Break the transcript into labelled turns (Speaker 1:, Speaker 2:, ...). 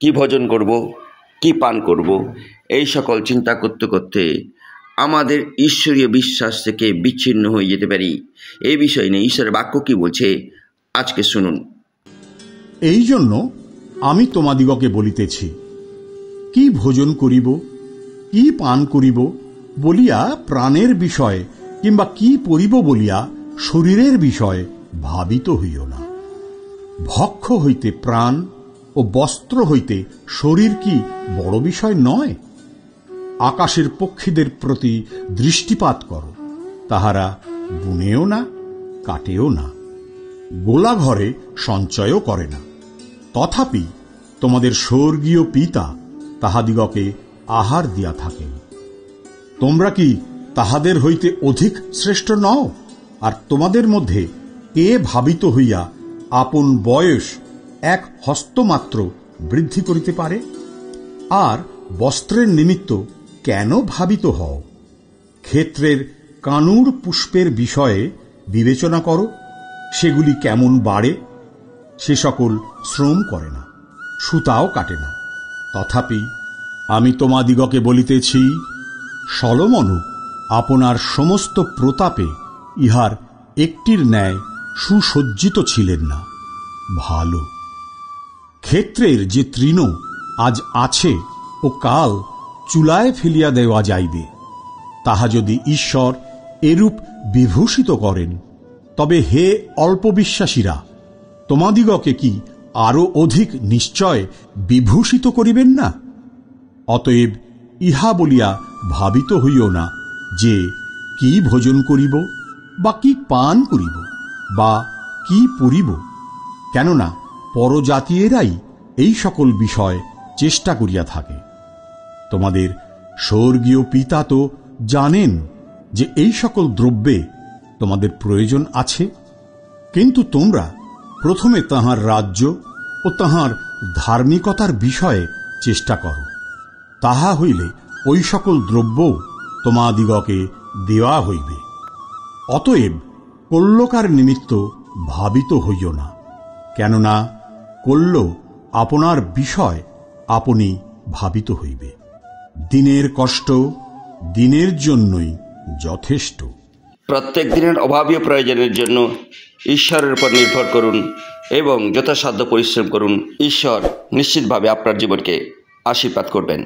Speaker 1: কি ভোজন করব, কি পান করব, এই সকল চিন্তা করতে করতে আমাদের ঈশ্বরীয় বিশ্বাস থেকে বিচ্ছিন্ন হয়ে যেতে পারি। এই বিষয় নিয়ে ঈশ্বরের বাক্য কি বলছে আজকে শুনুন।
Speaker 2: এই জন্য আমি তোমাদিগকে বলিতেছি, কি ভোজন করিব, কি পান করিব বলিয়া প্রাণের বিষয় কিংবা কি পরিব বলিয়া শরীরের বিষয় ভাবিত হইও না। ভক্ষ হইতে প্রাণ ও বস্ত্র হইতে শরীর কি বড় বিষয় নয়? আকাশের পক্ষীদের প্রতি দৃষ্টিপাত করো, তাহারা বুনেও না, কাটেও না, গোলা ঘরে সঞ্চয়ও করে না, তথাপি তোমাদের স্বর্গীয় পিতা তাহাদিগকে আহার দিয়া থাকেন। তোমরা কি তাহাদের হইতে অধিক শ্রেষ্ঠ নও? আর তোমাদের মধ্যে কে ভাবিত হইয়া আপন বয়স এক হস্তমাত্র বৃদ্ধি করিতে পারে? আর বস্ত্রের নিমিত্ত কেন ভাবিত হও? ক্ষেত্রের কানুর পুষ্পের বিষয়ে বিবেচনা করো, সেগুলি কেমন বাড়ে। সে সকল শ্রম করে না, সুতাও কাটে না। তথাপি আমি তোমাদিগকে বলিতেছি, সলোমনও আপনার সমস্ত প্রতাপে ইহার একটির ন্যায় সুসজ্জিত ছিলেন না। ভালো। ক্ষেত্রের যে তৃণ আজ আছে ও কাল চুলায় ফেলিয়া দেওয়া যাইবে, তাহা যদি ঈশ্বর এরূপ বিভূষিত করেন, তবে হে অল্প বিশ্বাসীরা, তোমাদিগকে কি আরো অধিক নিশ্চয় বিভূষিত করিবেন না? অতএব ইহা বলিয়া ভাবিত হইও না যে কি ভোজন করিব, বা কি পান করিব, বা কি পরিব, কেননা পরজাতীয়েরাই এই সকল বিষয় চেষ্টা করিয়া থাকে। তোমাদের স্বর্গীয় পিতা তো জানেন যে এই সকল দ্রব্যে তোমাদের প্রয়োজন আছে। কিন্তু তোমরা প্রথমে তাহার রাজ্য ও তাহার ধার্মিকতার বিষয়ে চেষ্টা করো, তাহা হইলে ওই সকল দ্রব্য তোমাদিগকে দেওয়া হইবে। অতএব কল্যকার নিমিত্ত ভাবিত হইও না, কেননা কল্য আপনার বিষয় আপনি ভাবিত হইবে। দিনের কষ্ট দিনের জন্যই যথেষ্ট।
Speaker 1: প্রত্যেক দিনের অভাবীয় প্রয়োজনের জন্য ঈশ্বরের উপর নির্ভর করুন এবং যথাসাধ্য পরিশ্রম করুন। ঈশ্বর নিশ্চিতভাবে আপনার জীবনকে আশীর্বাদ করবেন।